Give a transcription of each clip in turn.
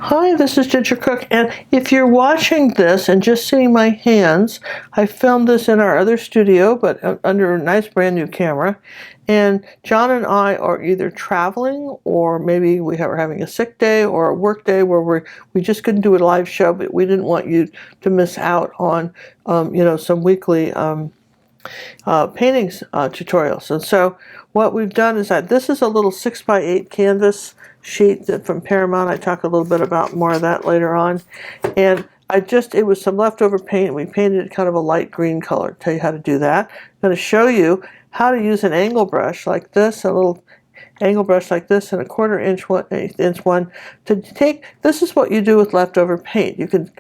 Hi, this is Ginger Cook, and if you're watching this and just seeing my hands, I filmed this in our other studio, but under a nice brand new camera. And John and I are either traveling, or maybe we are having a sick day or a work day where we just couldn't do a live show, but we didn't want you to miss out on, some weekly paintings tutorials. And so what we've done is that this is a little 6x8 canvas sheet from Paramount. I talk a little bit about more of that later on. And it was some leftover paint. We painted it kind of a light green color. Tell you how to do that. I'm going to show you how to use an angle brush like this, a little angle brush like this, and a 1/4 inch, 1/8 inch one to take. This is what you do with leftover paint. You can.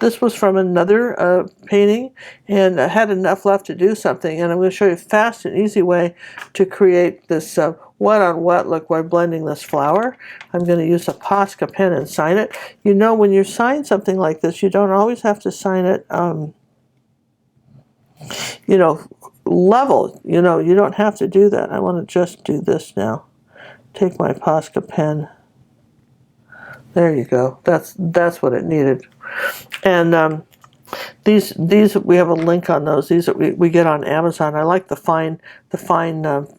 This was from another painting, and I had enough left to do something. And I'm going to show you a fast and easy way to create this wet on wet look by blending this flower. I'm going to use a Posca pen and sign it. You know, when you sign something like this, you don't always have to sign it. Level, you don't have to do that. I want to just do this now. Take my Posca pen. There you go. That's what it needed. And these we have a link on those. These that we get on Amazon. I like the fine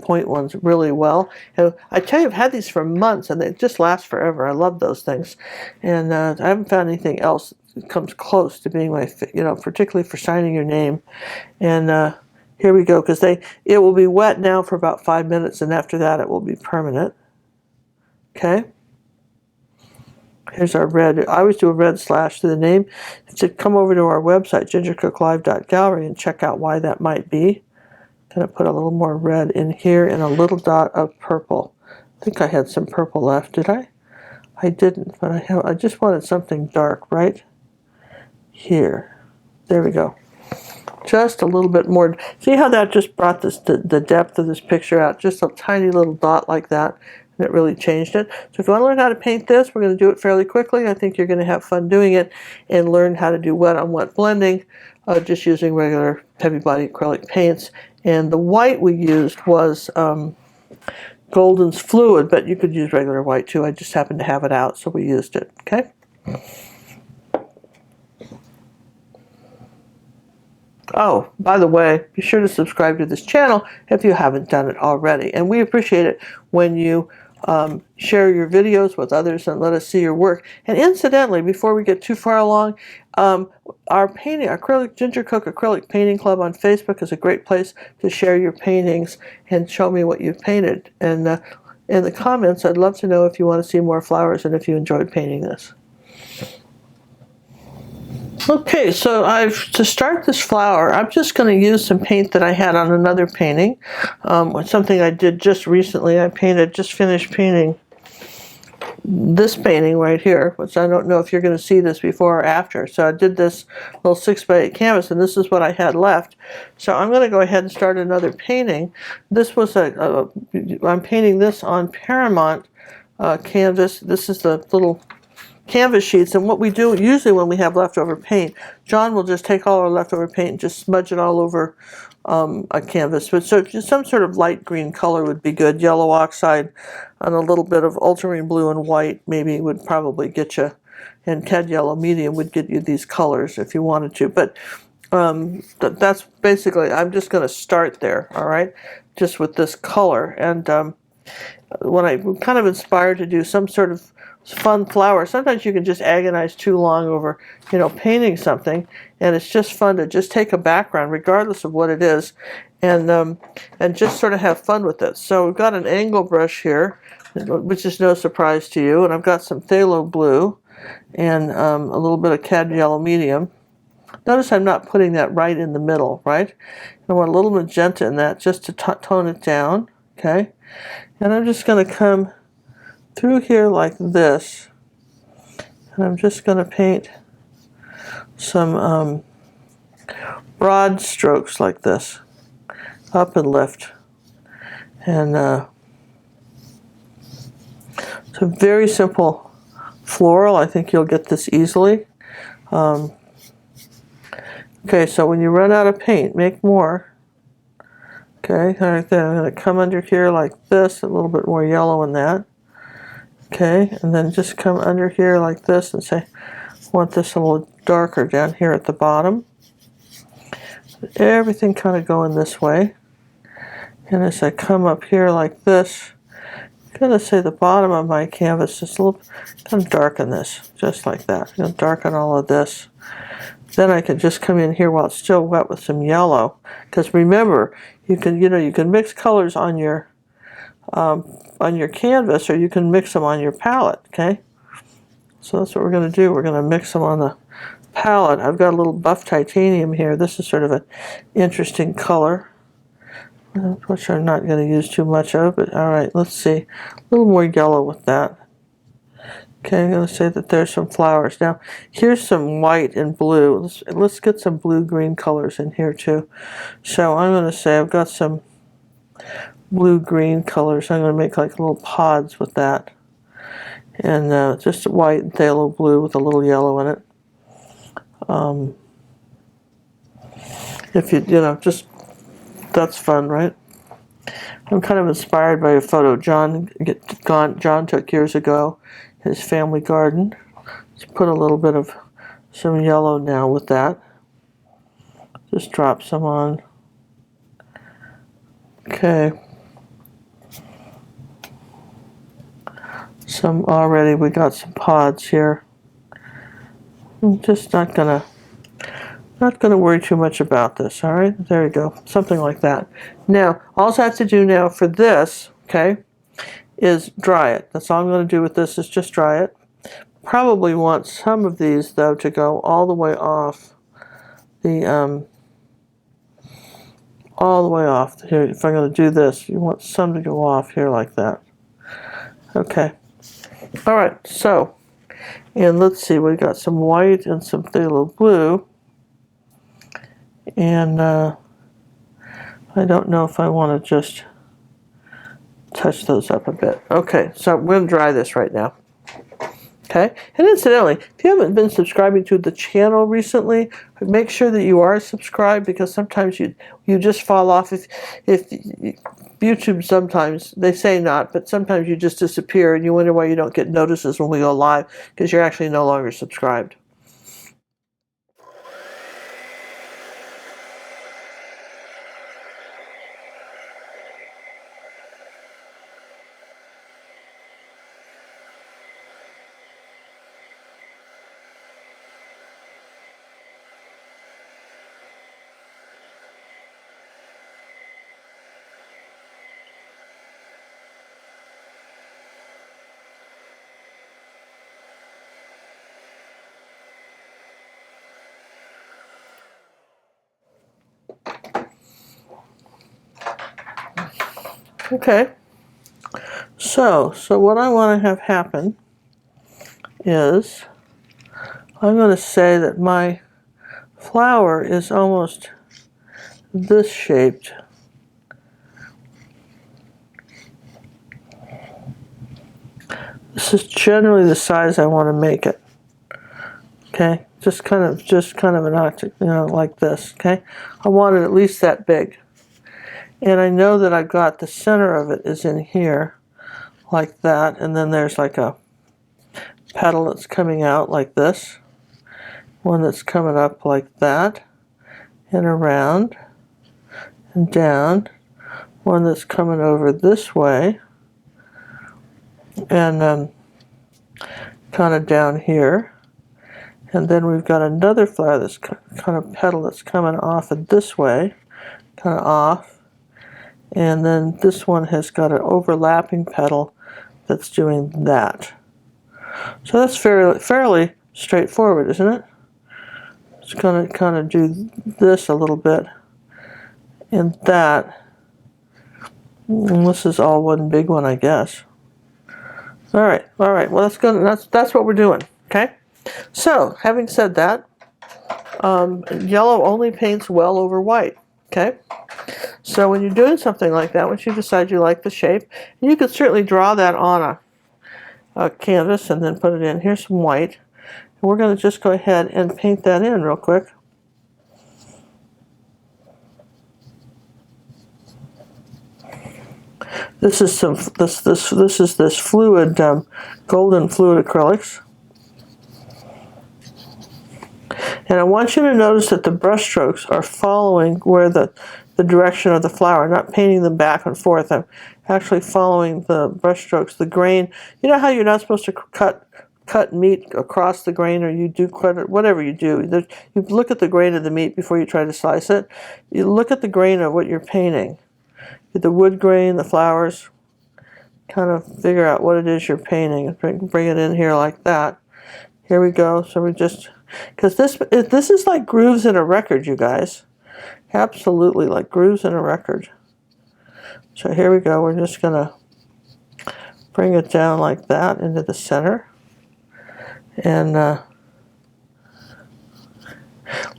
point ones really well. And I tell you, I've had these for months, and they just last forever. I love those things, and I haven't found anything else that comes close to being my, particularly for signing your name. And here we go, because it will be wet now for about 5 minutes, and after that it will be permanent. Okay. Here's our red. I always do a red slash to the name. To come over to our website, gingercooklive.gallery, and check out why that might be. Going to put a little more red in here and a little dot of purple. I think I had some purple left. Did I? I didn't, but I just wanted something dark right here. There we go. Just a little bit more. See how that just brought the depth of this picture out? Just a tiny little dot like that. And it really changed it. So if you want to learn how to paint this, we're going to do it fairly quickly. I think you're going to have fun doing it and learn how to do wet on wet blending, just using regular heavy body acrylic paints. And the white we used was Golden's Fluid, but you could use regular white too. I just happened to have it out, so we used it. Okay. Oh, by the way, be sure to subscribe to this channel if you haven't done it already. And we appreciate it when you share your videos with others and let us see your work. And incidentally, before we get too far along, our Ginger Cook Acrylic Painting Club on Facebook is a great place to share your paintings and show me what you've painted. And in the comments, I'd love to know if you want to see more flowers and if you enjoyed painting this. Okay, so to start this flower, I'm just going to use some paint that I had on another painting. Something I did just recently. I just finished painting this painting right here, which I don't know if you're going to see this before or after. So I did this little 6x8 canvas, and this is what I had left. So I'm going to go ahead and start another painting. This was I'm painting this on Paramount canvas. This is the little canvas sheets, and what we do usually when we have leftover paint, John will just take all our leftover paint and just smudge it all over a canvas. But so just some sort of light green color would be good. Yellow oxide and a little bit of ultramarine blue and white maybe would probably get you, and cad yellow medium would get you these colors if you wanted to. But that's basically, I'm just going to start there, all right, just with this color. And when I'm kind of inspired to do some sort of fun flower, sometimes you can just agonize too long over, painting something, and it's just fun to just take a background, regardless of what it is, and just sort of have fun with it. So we've got an angle brush here, which is no surprise to you, and I've got some phthalo blue and a little bit of cad yellow medium. Notice I'm not putting that right in the middle, right? I want a little magenta in that just to tone it down, okay? And I'm just going to come through here like this, and I'm just going to paint some broad strokes like this, up and lift. And it's a very simple floral. I think you'll get this easily. Okay, so when you run out of paint, make more. Okay, all right, then I'm going to come under here like this, a little bit more yellow in that. Okay, and then just come under here like this and say, I want this a little darker down here at the bottom. Everything kind of going this way. And as I come up here like this, I'm going to say the bottom of my canvas is a little, kind of darken this, just like that. I'm going to darken all of this. Then I can just come in here while it's still wet with some yellow. Because remember, you can mix colors on your canvas, or you can mix them on your palette, okay? So that's what we're going to do. We're going to mix them on the palette. I've got a little buff titanium here. This is sort of an interesting color, which I'm not going to use too much of, but all right, let's see. A little more yellow with that. Okay, I'm going to say that there's some flowers. Now, here's some white and blue. Let's get some blue-green colors in here too. So I'm going to say I've got some blue-green colors. I'm going to make like little pods with that. And just white and phthalo blue with a little yellow in it. If just, that's fun, right? I'm kind of inspired by a photo John took years ago, his family garden. Let's put a little bit of some yellow now with that. Just drop some on. Okay. We got some pods here. I'm just not gonna worry too much about this, all right? There we go, something like that. Now, all I have to do now for this, okay, is dry it. That's all I'm going to do with this is just dry it. Probably want some of these, though, to go all the way off all the way off here. If I'm going to do this, you want some to go off here like that. Okay. All right, so, and let's see, we got some white and some phthalo blue. And I don't know if I want to just touch those up a bit. Okay, so I'm going to dry this right now. Okay, and incidentally, if you haven't been subscribing to the channel recently, make sure that you are subscribed, because sometimes you just fall off. If YouTube, sometimes they say not, but sometimes you just disappear and you wonder why you don't get notices when we go live, because you're actually no longer subscribed. Okay, so what I want to have happen is I'm going to say that my flower is almost this shaped. This is generally the size I want to make it. Okay, just kind of an octagon, like this. Okay, I want it at least that big. And I know that I've got the center of it is in here, like that, and then there's like a petal that's coming out like this, one that's coming up like that, and around, and down, one that's coming over this way, and kind of down here, and then we've got another flower that's kind of petal that's coming off of this way, kind of off. And then this one has got an overlapping petal that's doing that. So that's fairly straightforward, isn't it? It's going to kind of do this a little bit and that. And this is all one big one, I guess. All right. Well, that's good. That's what we're doing. Okay. So, having said that, yellow only paints well over white. Okay. So when you're doing something like that, once you decide you like the shape, you could certainly draw that on a canvas and then put it in. Here's some white. And we're going to just go ahead and paint that in real quick. This is this fluid, golden fluid acrylics. And I want you to notice that the brush strokes are following where the direction of the flower, not painting them back and forth. I'm actually following the brush strokes, the grain. You know how you're not supposed to cut meat across the grain, or you do cut, whatever you do. You look at the grain of the meat before you try to slice it. You look at the grain of what you're painting. The wood grain, the flowers, kind of figure out what it is you're painting. Bring it in here like that. Here we go. So we just, because this is like grooves in a record, you guys. Absolutely like grooves in a record. So here we go. We're just going to bring it down like that into the center. And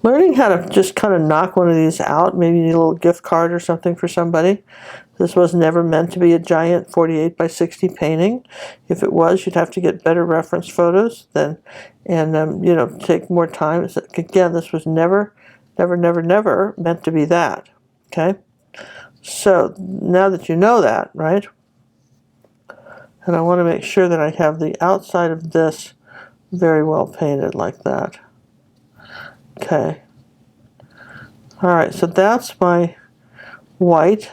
learning how to just kind of knock one of these out. Maybe you need a little gift card or something for somebody. This was never meant to be a giant 48 by 60 painting. If it was, you'd have to get better reference photos then, and you know, take more time. Again, this was never meant to be that. Okay, so now that you know that, right? And I want to make sure that I have the outside of this very well painted like that. Okay. All right, so that's my white.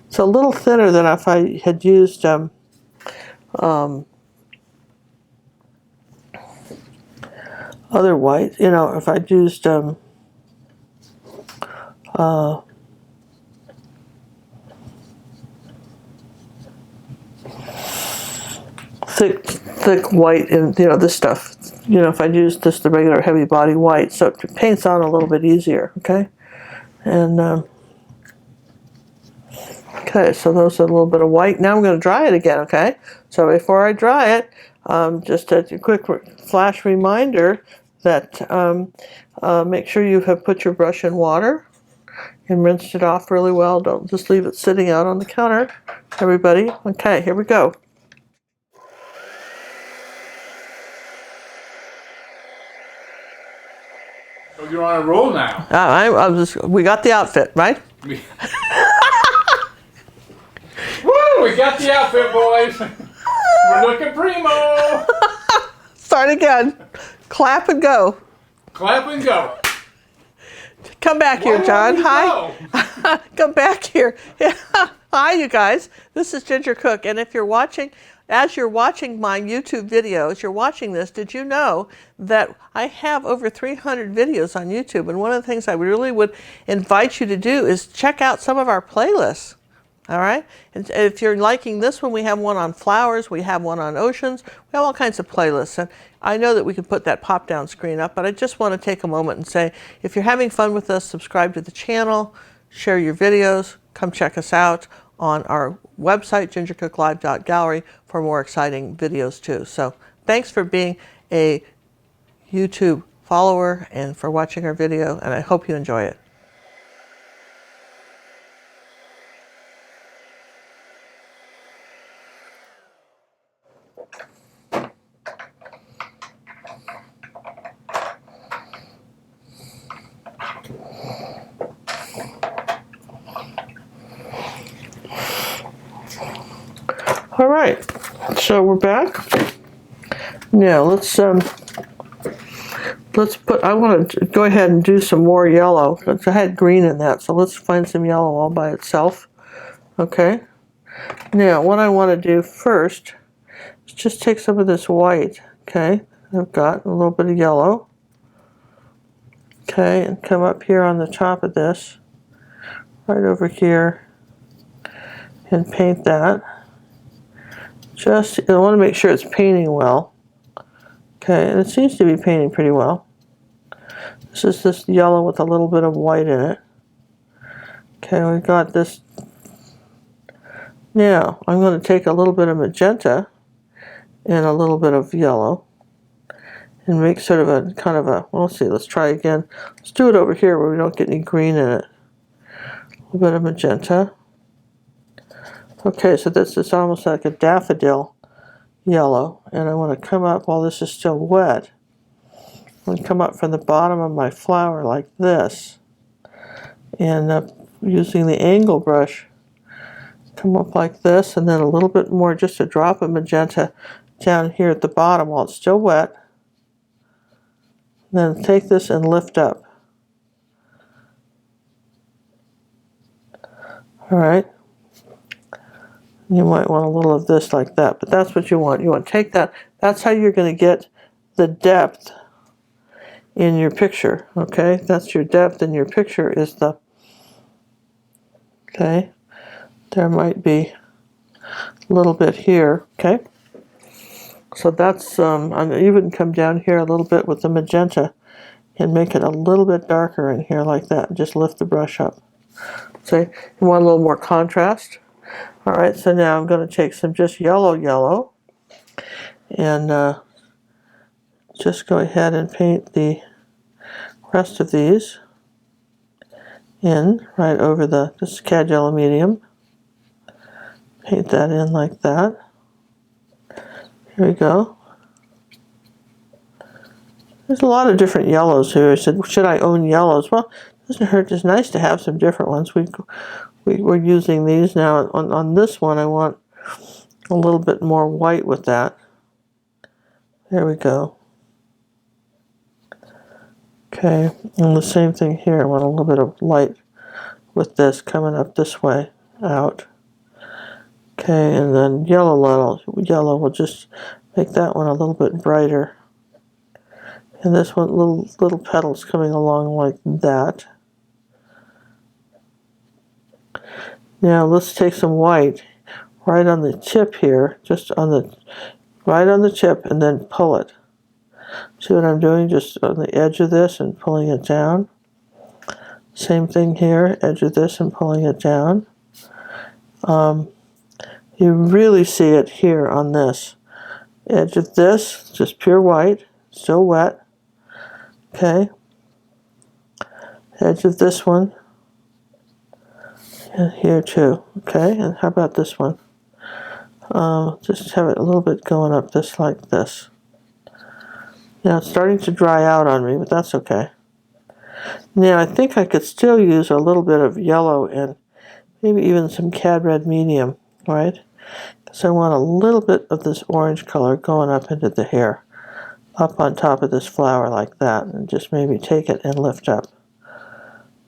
It's a little thinner than if I had used other white. You know, if I'd used thick white, and you know, this stuff. You know, if I'd used just the regular heavy body white, so it paints on a little bit easier. Okay, and okay, so those are a little bit of white. Now I'm going to dry it again. Okay, so before I dry it, just a quick flash reminder that make sure you have put your brush in water and rinsed it off really well. Don't just leave it sitting out on the counter, everybody. Okay, here we go. So you're on a roll now. We got the outfit, right? Woo! We got the outfit, boys. We're looking primo. Start again. Clap and go. Clap and go. Come back here, John. Hi. Come back here. Hi, you guys. This is Ginger Cook, and if you're watching, as you're watching my YouTube videos, you're watching this, did you know that I have over 300 videos on YouTube? And one of the things I really would invite you to do is check out some of our playlists. All right? And if you're liking this one, we have one on flowers, we have one on oceans, we have all kinds of playlists. And I know that we could put that pop-down screen up, but I just want to take a moment and say, if you're having fun with us, subscribe to the channel, share your videos, come check us out on our website, gingercooklive.gallery, for more exciting videos too. So thanks for being a YouTube follower and for watching our video, and I hope you enjoy it. All right, so we're back. Now let's put, I want to go ahead and do some more yellow. I had green in that, so let's find some yellow all by itself. Okay. Now what I want to do first is just take some of this white. Okay, I've got a little bit of yellow. Okay, and come up here on the top of this, right over here, and paint that. Just, I want to make sure it's painting well. Okay, and it seems to be painting pretty well. This is this yellow with a little bit of white in it. Okay, we've got this. Now, I'm going to take a little bit of magenta and a little bit of yellow and make sort of a kind of a, well, let's see, let's try again. Let's do it over here where we don't get any green in it. A little bit of magenta. Okay, so this is almost like a daffodil yellow, and I want to come up while this is still wet. I'm going to come up from the bottom of my flower like this, and using the angle brush, come up like this, and then a little bit more, just a drop of magenta down here at the bottom while it's still wet. Then take this and lift up. All right. You might want a little of this like that, but that's what you want. You want to take that. That's how you're going to get the depth in your picture, okay? That's your depth in your picture is the, okay? There might be a little bit here, okay? So that's, I'm even come down here a little bit with the magenta and make it a little bit darker in here like that. Just lift the brush up. See, you want a little more contrast. All right, so now I'm going to take some just yellow, and just go ahead and paint the rest of these in right over this cad yellow medium. Paint that in like that. Here we go. There's a lot of different yellows here. I said, should I own yellows? Well, it doesn't hurt. It's nice to have some different ones. We're using these now. On this one, I want a little bit more white with that. There we go. Okay, and the same thing here. I want a little bit of light with this coming up this way, out. Okay, and then yellow, we'll just make that one a little bit brighter. And this one, little petals coming along like that. Now let's take some white right on the tip here, just on the, right on the tip, and then pull it. See what I'm doing? Just on the edge of this and pulling it down. Same thing here, edge of this and pulling it down. You really see it here on this. Edge of this, just pure white, still wet. Okay. Edge of this one. And here too. Okay, and how about this one? Just have it a little bit going up this like this. Now it's starting to dry out on me, but that's okay. Now I think I could still use a little bit of yellow and maybe even some cad red medium, right? Because I want a little bit of this orange color going up into the hair, up on top of this flower like that, and just maybe take it and lift up.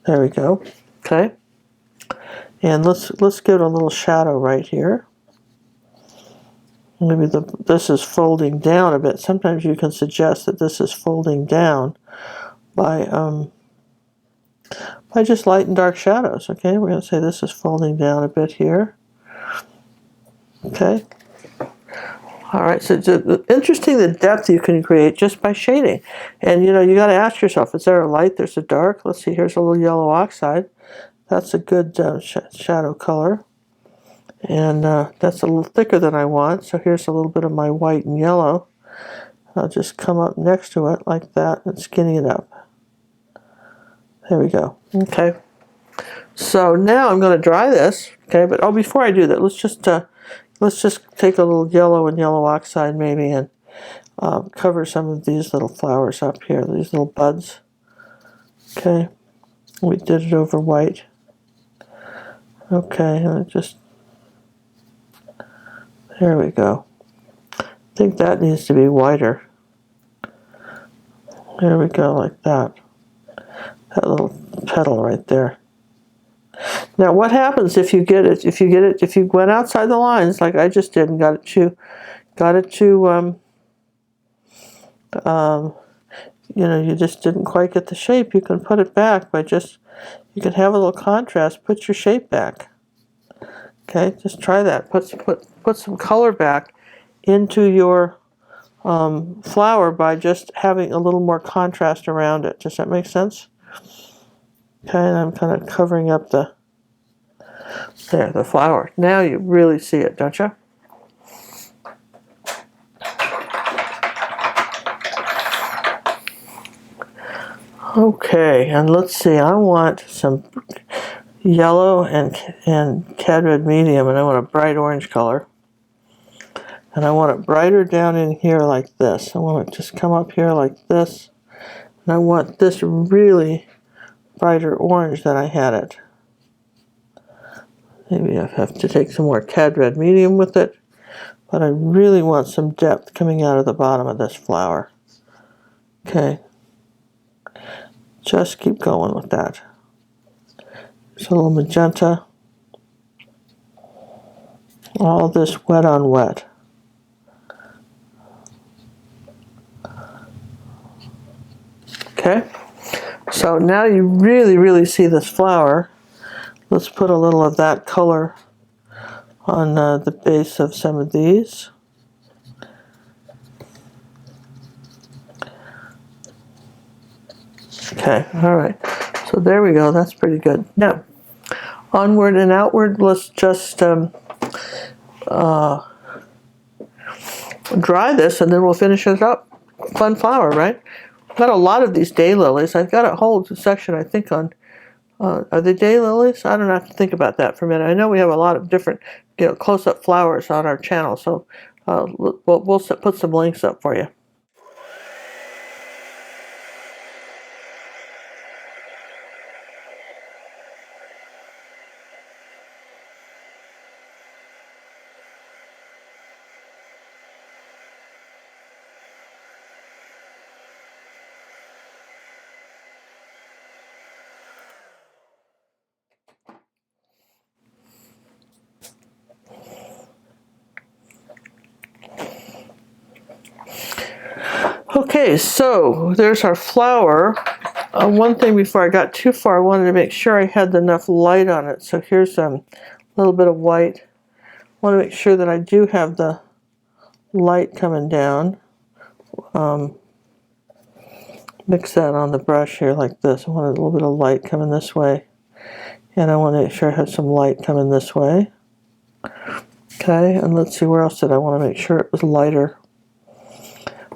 There we go. Okay. And let's give it a little shadow right here. Maybe this is folding down a bit. Sometimes you can suggest that this is folding down by just light and dark shadows. Okay, we're going to say this is folding down a bit here. Okay. All right, so it's interesting the depth you can create just by shading. And you know, you got to ask yourself, is there a light, there's a dark? Let's see, here's a little yellow oxide. That's a good shadow color. And that's a little thicker than I want, so here's a little bit of my white and yellow. I'll just come up next to it like that and skinny it up. There we go. Okay. So now I'm going to dry this. Okay, but before I do that, let's just take a little yellow and yellow oxide maybe and cover some of these little flowers up here, these little buds. Okay, we did it over white. Okay, and there we go. I think that needs to be whiter. There we go, like that. That little petal right there. Now, what happens if you went outside the lines like I just did and got it to you know, you just didn't quite get the shape, you can put it back by you can have a little contrast, put your shape back. Okay, just try that. Put some color back into your flower by just having a little more contrast around it. Does that make sense? Okay, and I'm kind of covering up the flower. Now you really see it, don't you? Okay, and let's see. I want some yellow and cad red medium, and I want a bright orange color. And I want it brighter down in here like this. I want it to just come up here like this. And I want this really brighter orange than I had it. Maybe I have to take some more Cad Red Medium with it, but I really want some depth coming out of the bottom of this flower. Okay, just keep going with that. Just a little magenta. All this wet on wet. Okay, so now you really see this flower. Let's put a little of that color on the base of some of these. Okay, all right. So there we go. That's pretty good. Now, onward and outward, let's just dry this and then we'll finish it up. Fun flower, right? I've got a lot of these daylilies. I've got a whole section, I think, on are they daylilies? I don't have to think about that for a minute. I know we have a lot of different, close-up flowers on our channel, so we'll put some links up for you. Okay, so there's our flower. One thing before I got too far, I wanted to make sure I had enough light on it. So here's a little bit of white. I want to make sure that I do have the light coming down. Mix that on the brush here like this. I want a little bit of light coming this way. And I want to make sure I have some light coming this way. Okay, and let's see, where else did I want to make sure it was lighter?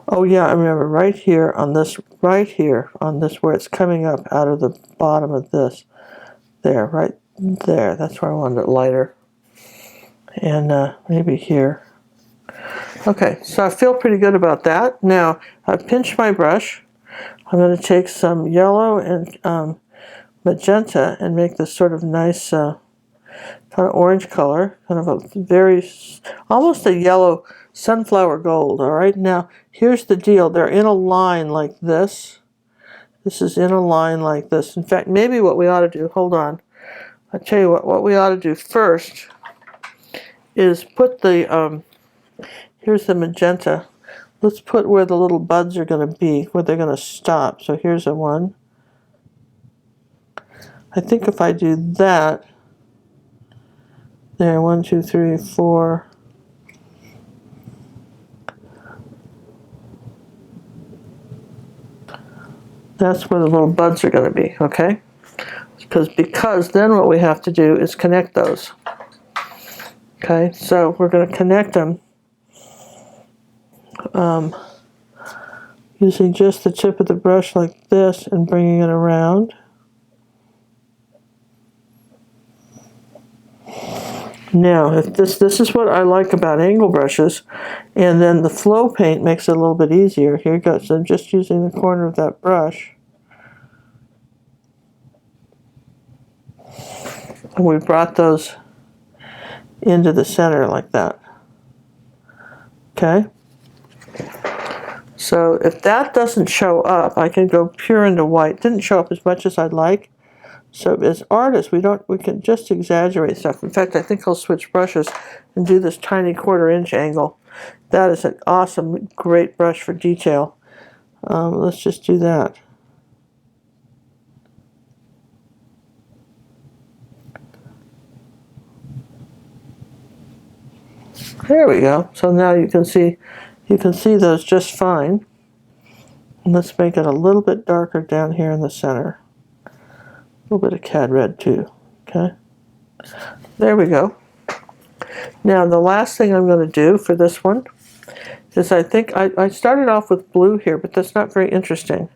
Oh yeah, I remember right here on this, where it's coming up out of the bottom of this. There, right there. That's where I wanted it lighter. And maybe here. Okay, so I feel pretty good about that. Now, I've pinched my brush. I'm going to take some yellow and magenta and make this sort of nice kind of orange color. Kind of a very, almost a yellow sunflower gold. All right, now here's the deal. They're in a line like this. This is in a line like this. In fact, maybe what we ought to do, hold on. I'll tell you what we ought to do first is put the, here's the magenta. Let's put where the little buds are going to be, where they're going to stop. So here's a one. I think if I do that, there, 1, 2, 3, 4. That's where the little buds are going to be, okay? Because then what we have to do is connect those. Okay, so we're going to connect them using just the tip of the brush like this and bringing it around. Now, if this is what I like about angle brushes, and then the flow paint makes it a little bit easier. Here it goes. So I'm just using the corner of that brush. And we brought those into the center like that. Okay? So if that doesn't show up, I can go pure into white. Didn't show up as much as I'd like. So as artists, we can just exaggerate stuff. In fact, I think I'll switch brushes and do this tiny 1/4 inch angle. That is an awesome, great brush for detail. Let's just do that. There we go. So now you can see those just fine. And let's make it a little bit darker down here in the center. A little bit of Cad Red too. Okay. There we go. Now the last thing I'm going to do for this one is I think I started off with blue here, but that's not very interesting.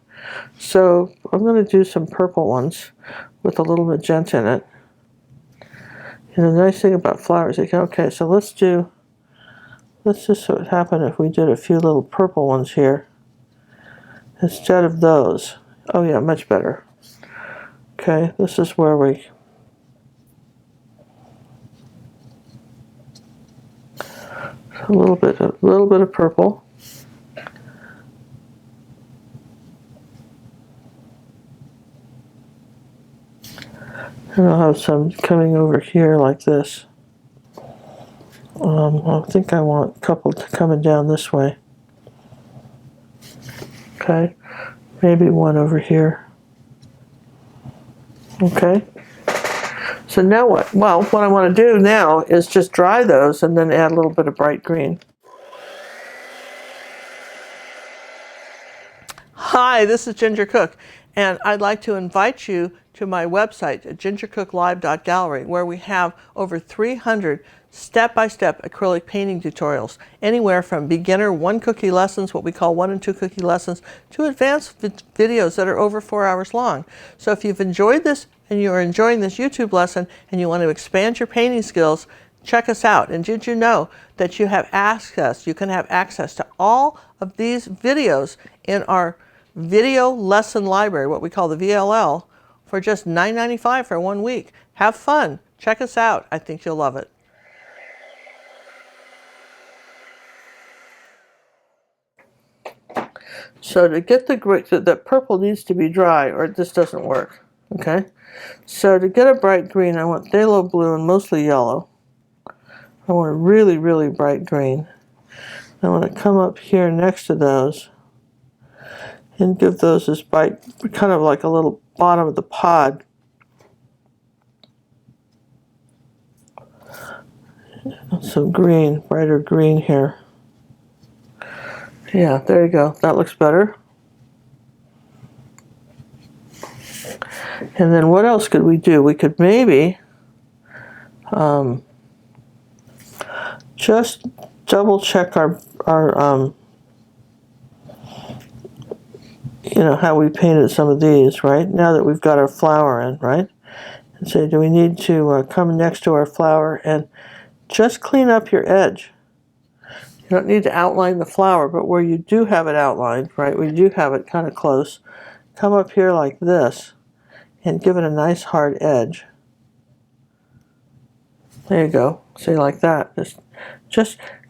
So I'm going to do some purple ones with a little magenta in it. And the nice thing about flowers, okay, so let's just so it happen if we did a few little purple ones here instead of those. Oh yeah, much better. Okay, this is where we A little bit of purple. And I'll have some coming over here like this. I think I want a couple coming down this way. Okay, maybe one over here. Okay. So now what? Well, what I want to do now is just dry those and then add a little bit of bright green. Hi, this is Ginger Cook, and I'd like to invite you to my website at gingercooklive.gallery, where we have over 300 step-by-step acrylic painting tutorials, anywhere from beginner 1-cookie lessons, what we call 1 and 2 cookie lessons, to advanced videos that are over 4 hours long. So if you've enjoyed this and you're enjoying this YouTube lesson and you want to expand your painting skills, check us out. And did you know that you can have access to all of these videos in our video lesson library, what we call the VLL, for just $9.95 for 1 week. Have fun. Check us out. I think you'll love it. So to get the purple needs to be dry or this doesn't work. Okay. So to get a bright green, I want phthalo blue and mostly yellow. I want a really, really bright green. I want to come up here next to those and give those this bright, kind of like a little bottom of the pod. Some green, brighter green here. Yeah, there you go. That looks better. And then what else could we do? We could maybe just double check our how we painted some of these, right? Now that we've got our flower in, right? And say, do we need to come next to our flower and just clean up your edge? You don't need to outline the flower, but where you do have it outlined, right, where you do have it kind of close, come up here like this and give it a nice hard edge. There you go. See, like that.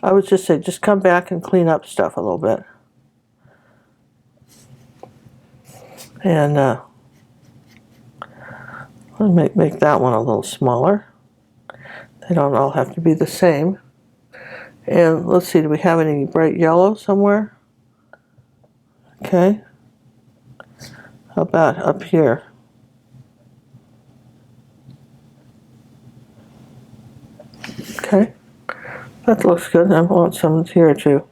I would just say, just come back and clean up stuff a little bit. And let me make that one a little smaller. They don't all have to be the same. And let's see, do we have any bright yellow somewhere? Okay. How about up here? Okay. That looks good. I want some here too.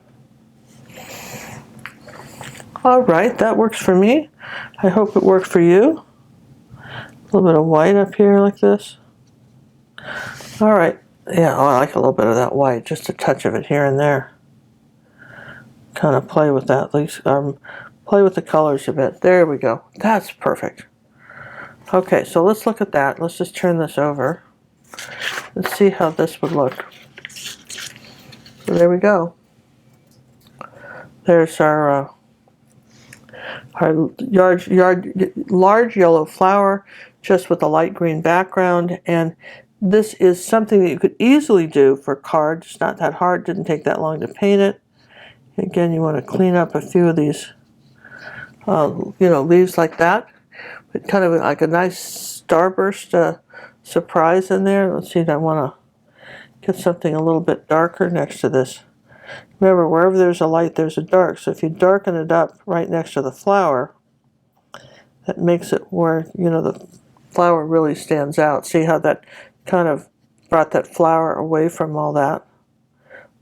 All right, that works for me. I hope it worked for you. A little bit of white up here like this. All right. Yeah, I like a little bit of that white, just a touch of it here and there. Kind of play with that, at least play with the colors a bit. There we go. That's perfect. Okay, so let's look at that. Let's just turn this over. Let's see how this would look. So there we go. There's our large yellow flower, just with a light green background, and this is something that you could easily do for cards. It's not that hard, didn't take that long to paint it. Again, you want to clean up a few of these, leaves like that. But kind of like a nice starburst surprise in there. Let's see, I want to get something a little bit darker next to this. Remember, wherever there's a light, there's a dark. So if you darken it up right next to the flower, that makes it where, the flower really stands out. See how that kind of brought that flower away from all that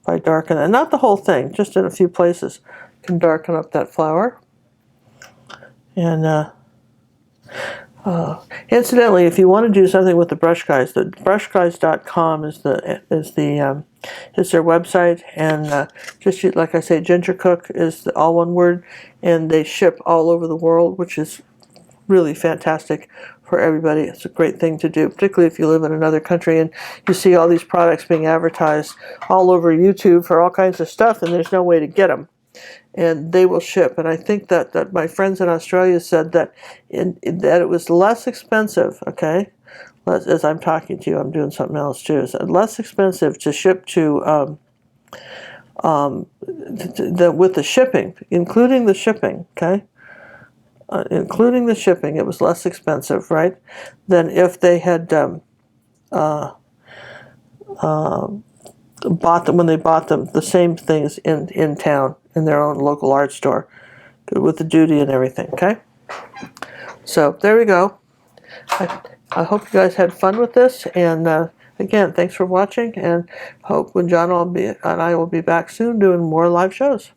by darkening it. Not the whole thing, just in a few places can darken up that flower. And incidentally, if you want to do something with the brush guys, the brushguys.com is their website, and just like I say, Ginger Cook is all one word, and they ship all over the world, which is really fantastic for everybody. It's a great thing to do, particularly if you live in another country and you see all these products being advertised all over YouTube for all kinds of stuff, and there's no way to get them. And they will ship. And I think that my friends in Australia said that that it was less expensive, okay? As I'm talking to you, I'm doing something else too. It's less expensive to ship to with the shipping, including the shipping, okay? Including the shipping, it was less expensive, right? Than if they had when they bought them the same things in town in their own local art store with the duty and everything. Okay, so there we go. I hope you guys had fun with this, and again, thanks for watching, and hope when John and I will be back soon doing more live shows.